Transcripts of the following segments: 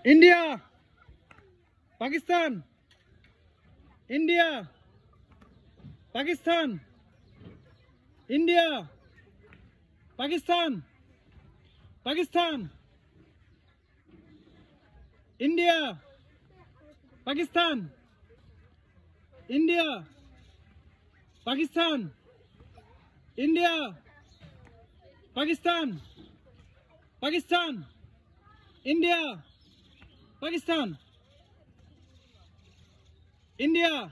India, Pakistan, India, Pakistan, India, Pakistan, Pakistan, India, Pakistan, India, Pakistan, India, Pakistan, Pakistan, India, Pakistan, India,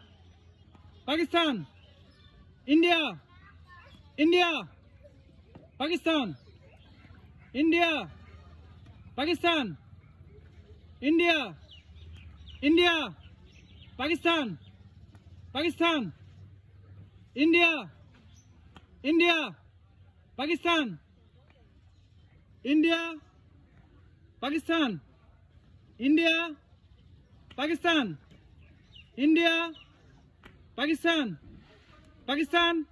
Pakistan, India, India, Pakistan, India, Pakistan, India, India, Pakistan, Pakistan, India, India, Pakistan, India, Pakistan, India, Pakistan, India, Pakistan, Pakistan,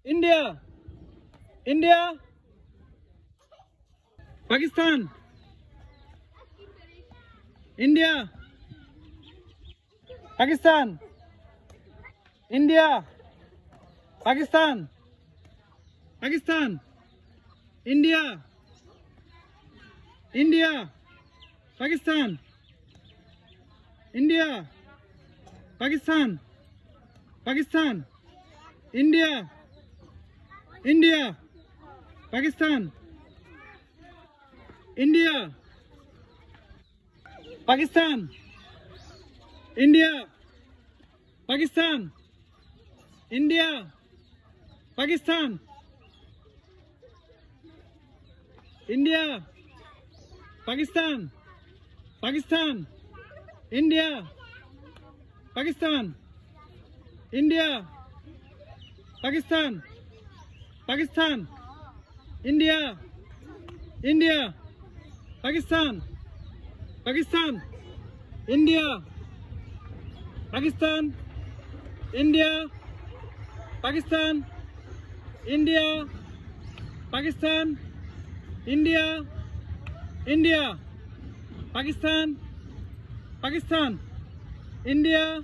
India, India, Pakistan, India, Pakistan, India, Pakistan, Pakistan, India, India, Pakistan, India, Pakistan, Pakistan, India, India, Pakistan, India, Pakistan, India, Pakistan, India, Pakistan, India, Pakistan, Pakistan, India, Pakistan, India, Pakistan, Pakistan, India, India, Pakistan, Pakistan, India, Pakistan, India, Pakistan, India, Pakistan, India, India, Pakistan, Pakistan, India,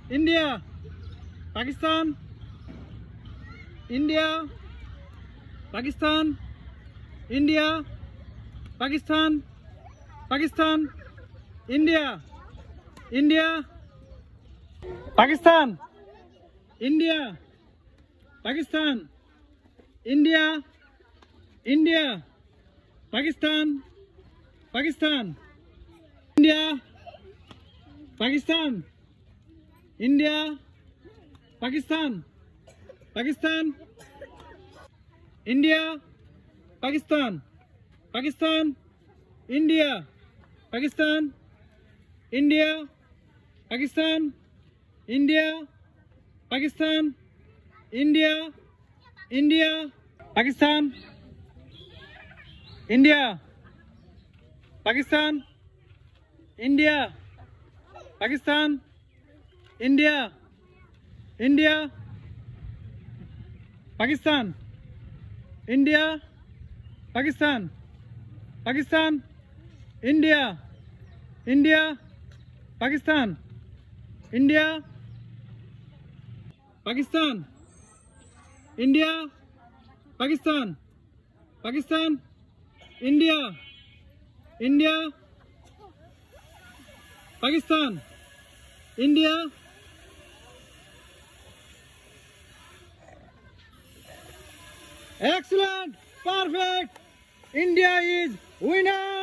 India, Pakistan, India, Pakistan, India, Pakistan, Pakistan, India, India, Pakistan, India, Pakistan, India, India, Pakistan, Pakistan, India, Pakistan, India, Pakistan, Pakistan, India, Pakistan, Pakistan, India, Pakistan, India, Pakistan, India, Pakistan, India, India, Pakistan, India, Pakistan, India, Pakistan, India, India, Pakistan, India, Pakistan, Pakistan, India, India, Pakistan, India, Pakistan, India, Pakistan, Pakistan, India, India, Pakistan, India. Excellent, perfect. India is winner.